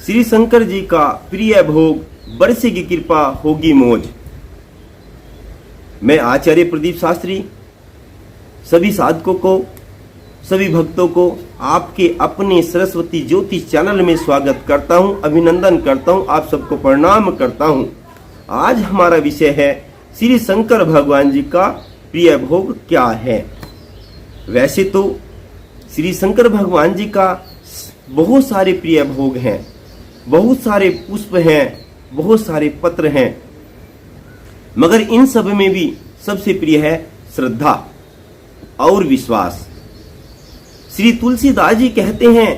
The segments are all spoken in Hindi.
श्री शंकर जी का प्रिय भोग बरसेगी कृपा होगी मौज। मैं आचार्य प्रदीप शास्त्री सभी साधकों को, सभी भक्तों को आपके अपने सरस्वती ज्योतिष चैनल में स्वागत करता हूं, अभिनंदन करता हूं, आप सबको प्रणाम करता हूं। आज हमारा विषय है श्री शंकर भगवान जी का प्रिय भोग क्या है। वैसे तो श्री शंकर भगवान जी का बहुत सारे प्रिय भोग हैं, बहुत सारे पुष्प हैं, बहुत सारे पत्र हैं, मगर इन सब में भी सबसे प्रिय है श्रद्धा और विश्वास। श्री तुलसीदास जी कहते हैं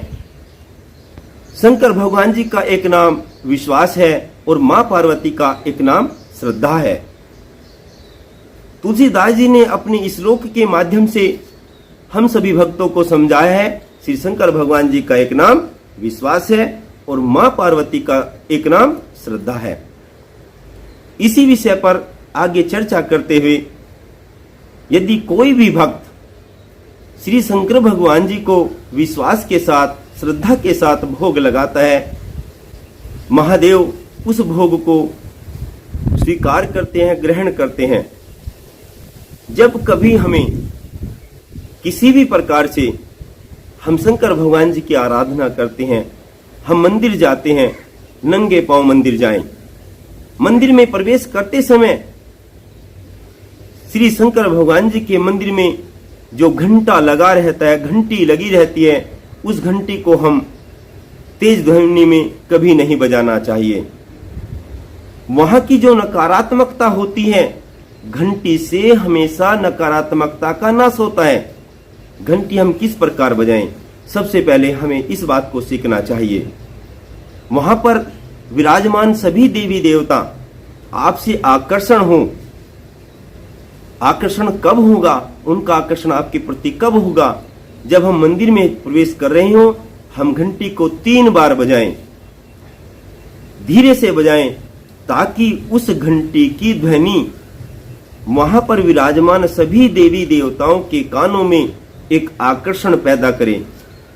शंकर भगवान जी का एक नाम विश्वास है और मां पार्वती का एक नाम श्रद्धा है। तुलसीदास जी ने अपने इस श्लोक के माध्यम से हम सभी भक्तों को समझाया है श्री शंकर भगवान जी का एक नाम विश्वास है और मां पार्वती का एक नाम श्रद्धा है। इसी विषय पर आगे चर्चा करते हुए, यदि कोई भी भक्त श्री शंकर भगवान जी को विश्वास के साथ, श्रद्धा के साथ भोग लगाता है, महादेव उस भोग को स्वीकार करते हैं, ग्रहण करते हैं। जब कभी हमें किसी भी प्रकार से हम शंकर भगवान जी की आराधना करते हैं, हम मंदिर जाते हैं, नंगे पांव मंदिर जाएं। मंदिर में प्रवेश करते समय श्री शंकर भगवान जी के मंदिर में जो घंटा लगा रहता है, घंटी लगी रहती है, उस घंटी को हम तेज ध्वनि में कभी नहीं बजाना चाहिए। वहां की जो नकारात्मकता होती है, घंटी से हमेशा नकारात्मकता का नाश होता है। घंटी हम किस प्रकार बजाएं? सबसे पहले हमें इस बात को सीखना चाहिए। वहां पर विराजमान सभी देवी देवता आपसे आकर्षण हो। आकर्षण कब होगा? उनका आकर्षण आपके प्रति कब होगा? जब हम मंदिर में प्रवेश कर रहे हो, हम घंटी को 3 बार बजाएं, धीरे से बजाएं, ताकि उस घंटी की ध्वनि वहां पर विराजमान सभी देवी देवताओं के कानों में एक आकर्षण पैदा करे।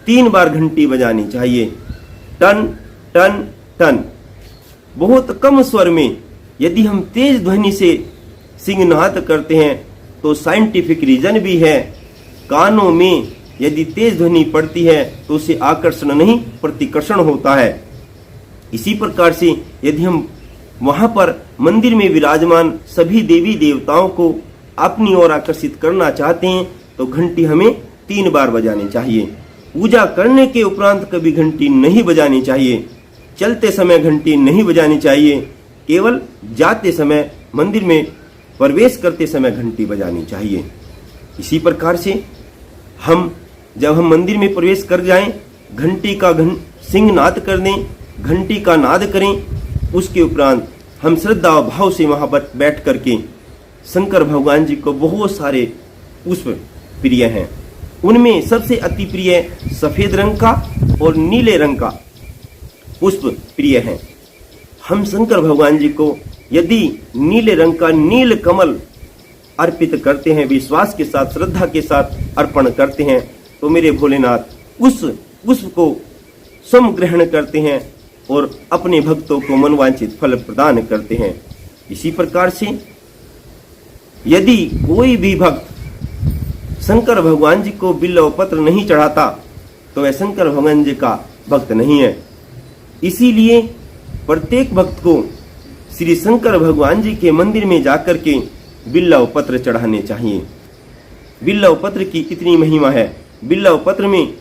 3 बार घंटी बजानी चाहिए, टन टन टन। बहुत कम स्वर में यदि हम तेज ध्वनि से सिंहनाद करते हैं तो साइंटिफिक रीजन भी है, कानों में यदि तेज ध्वनि पड़ती है तो उसे आकर्षण नहीं प्रतिकर्षण होता है। इसी प्रकार से यदि हम वहां पर मंदिर में विराजमान सभी देवी देवताओं को अपनी ओर आकर्षित करना चाहते हैं तो घंटी हमें 3 बार बजानी चाहिए। पूजा करने के उपरांत कभी घंटी नहीं बजानी चाहिए, चलते समय घंटी नहीं बजानी चाहिए, केवल जाते समय, मंदिर में प्रवेश करते समय घंटी बजानी चाहिए। इसी प्रकार से जब हम मंदिर में प्रवेश कर जाएं, घंटी का सिंहनाद कर दें, घंटी का नाद करें। उसके उपरांत हम श्रद्धा और भाव से वहां पर बैठ करके शंकर भगवान जी को बहुत सारे पुष्प प्रिय हैं। उनमें सबसे अति प्रिय सफेद रंग का और नीले रंग का पुष्प प्रिय हैं। हम शंकर भगवान जी को यदि नीले रंग का नील कमल अर्पित करते हैं, विश्वास के साथ, श्रद्धा के साथ अर्पण करते हैं, तो मेरे भोलेनाथ उस पुष्प को स्वयं ग्रहण करते हैं और अपने भक्तों को मनवांछित फल प्रदान करते हैं। इसी प्रकार से यदि कोई भी भक्त शंकर भगवान जी को बिल्व पत्र नहीं चढ़ाता तो वह शंकर भगवान जी का भक्त नहीं है। इसीलिए प्रत्येक भक्त को श्री शंकर भगवान जी के मंदिर में जाकर के बिल्व पत्र चढ़ाने चाहिए। बिल्व पत्र की इतनी महिमा है। बिल्व पत्र में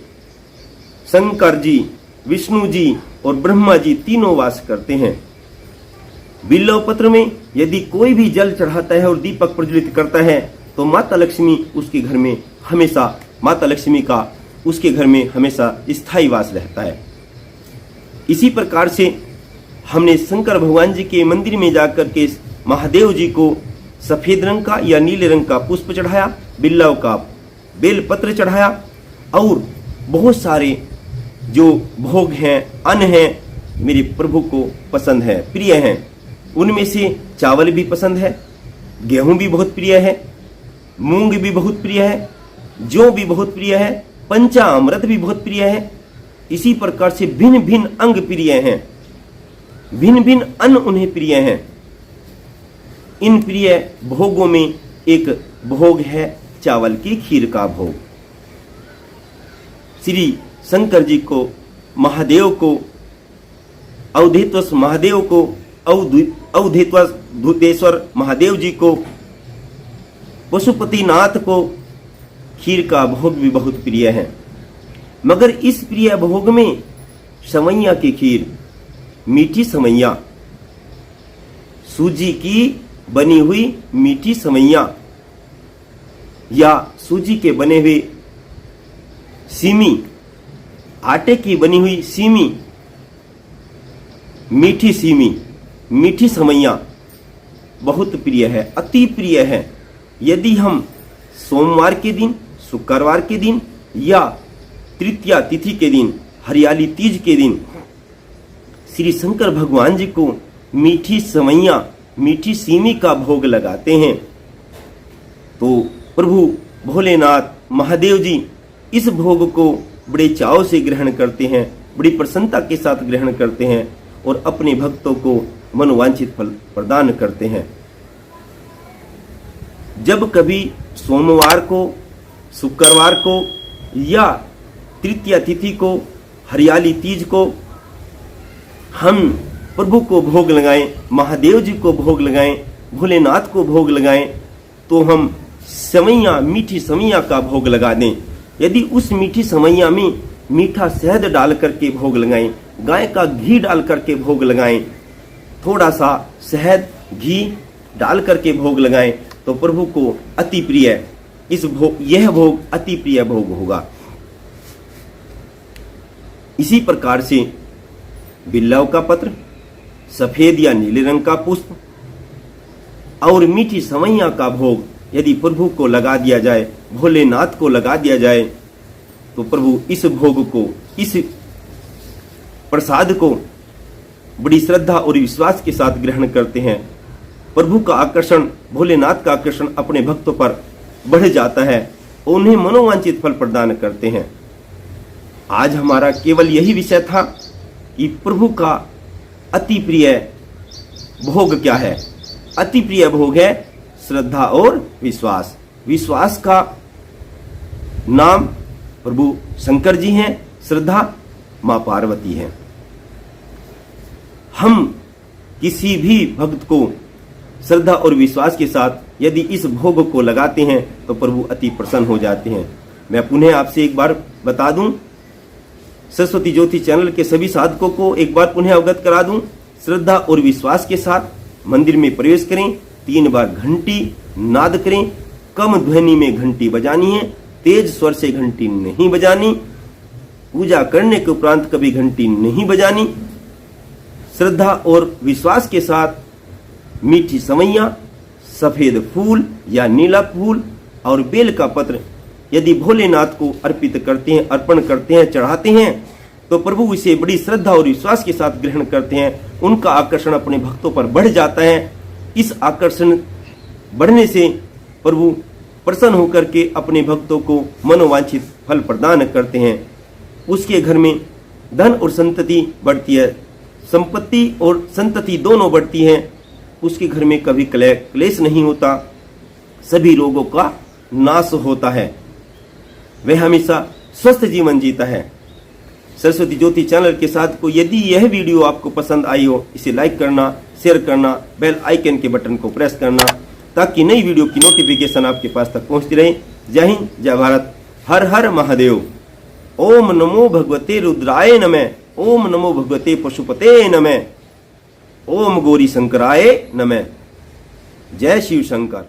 शंकर जी, विष्णु जी और ब्रह्मा जी तीनों वास करते हैं। बिल्व पत्र में यदि कोई भी जल चढ़ाता है और दीपक प्रज्वलित करता है तो माता लक्ष्मी उसके घर में हमेशा, माता लक्ष्मी का उसके घर में हमेशा स्थायी वास रहता है। इसी प्रकार से हमने शंकर भगवान जी के मंदिर में जाकर के महादेव जी को सफेद रंग का या नीले रंग का पुष्प चढ़ाया, बिल्व का बेल पत्र चढ़ाया और बहुत सारे जो भोग हैं, अन्न हैं, मेरे प्रभु को पसंद है, प्रिय हैं। उनमें से चावल भी पसंद है, गेहूं भी बहुत प्रिय है, मूंग भी बहुत प्रिय है, जौ भी बहुत प्रिय है, पंचामृत भी बहुत प्रिय है, इसी प्रकार से भिन्न भिन्न अंग प्रिय हैं, भिन्न भिन्न अन्न उन्हें प्रिय हैं। इन प्रिय भोगों में एक भोग है चावल की खीर का भोग। श्री शंकर जी को, महादेव को, अवधेश्वर महादेव को, अवधेश्वर महादेव जी को, पशुपतिनाथ को खीर का भोग भी बहुत प्रिय है। मगर इस प्रिय भोग में सवैया की खीर, मीठी सवैया, सूजी की बनी हुई मीठी सवैया या सूजी के बने हुए सीमी, आटे की बनी हुई सीमी, मीठी सीमी, मीठी सवैया बहुत प्रिय है, अति प्रिय है। यदि हम सोमवार के दिन, शुक्रवार के दिन या तृतीया तिथि के दिन, हरियाली तीज के दिन श्री शंकर भगवान जी को मीठी सवैया, मीठी सीमी का भोग लगाते हैं तो प्रभु भोलेनाथ महादेव जी इस भोग को बड़े चाव से ग्रहण करते हैं, बड़ी प्रसन्नता के साथ ग्रहण करते हैं और अपने भक्तों को मनोवांछित फल प्रदान करते हैं। जब कभी सोमवार को, शुक्रवार को या तृतीया तिथि को, हरियाली तीज को हम प्रभु को भोग लगाएं, महादेव जी को भोग लगाएं, भोलेनाथ को भोग लगाएं, तो हम सवैया, मीठी सवैया का भोग लगा दें। यदि उस मीठी सवैया में मीठा शहद डाल करके भोग लगाएं, गाय का घी डाल करके भोग लगाएं, थोड़ा सा शहद घी डाल करके भोग लगाएं तो प्रभु को अति प्रिय यह भोग अति प्रिय भोग होगा। इसी प्रकार से बिल्लव का पत्र, सफेद या नीले रंग का पुष्प और मीठी सवैया का भोग यदि प्रभु को लगा दिया जाए, भोलेनाथ को लगा दिया जाए तो प्रभु इस भोग को, इस प्रसाद को बड़ी श्रद्धा और विश्वास के साथ ग्रहण करते हैं। प्रभु का आकर्षण, भोलेनाथ का आकर्षण अपने भक्तों पर बढ़ जाता है और उन्हें मनोवांछित फल प्रदान करते हैं। आज हमारा केवल यही विषय था कि प्रभु का अति प्रिय भोग क्या है। अति प्रिय भोग है श्रद्धा और विश्वास। विश्वास का नाम प्रभु शंकर जी हैं, श्रद्धा मां पार्वती है। हम किसी भी भक्त को श्रद्धा और विश्वास के साथ यदि इस भोग को लगाते हैं तो प्रभु अति प्रसन्न हो जाते हैं। मैं पुनः आपसे एक बार बता दूं, सरस्वती ज्योति चैनल के सभी साधकों को एक बार पुनः अवगत करा दूं, श्रद्धा और विश्वास के साथ मंदिर में प्रवेश करें, 3 बार घंटी नाद करें। कम ध्वनि में घंटी बजानी है, तेज स्वर से घंटी नहीं बजानी। पूजा करने के उपरांत कभी घंटी नहीं बजानी। श्रद्धा और विश्वास के साथ मीठी सवैया, सफेद फूल या नीला फूल और बेल का पत्र यदि भोलेनाथ को अर्पित करते हैं, अर्पण करते हैं, चढ़ाते हैं तो प्रभु इसे बड़ी श्रद्धा और विश्वास के साथ ग्रहण करते हैं। उनका आकर्षण अपने भक्तों पर बढ़ जाता है। इस आकर्षण बढ़ने से प्रभु प्रसन्न होकर के अपने भक्तों को मनोवांछित फल प्रदान करते हैं। उसके घर में धन और संतति बढ़ती है, संपत्ति और संतति दोनों बढ़ती हैं। उसके घर में कभी क्लेश नहीं होता, सभी रोगों का नाश होता है, वह हमेशा स्वस्थ जीवन जीता है। सरस्वती ज्योति चैनल के साथ को यदि यह वीडियो आपको पसंद आई हो, इसे लाइक करना, शेयर करना, बेल आइकन के बटन को प्रेस करना ताकि नई वीडियो की नोटिफिकेशन आपके पास तक पहुंचती रहे। जय हिंद, जय भारत, हर हर महादेव। ओम नमो भगवते रुद्राय नमः, ओम नमो भगवते पशुपते नमः, ओम गौरी शंकराय नमः। जय शिव शंकर।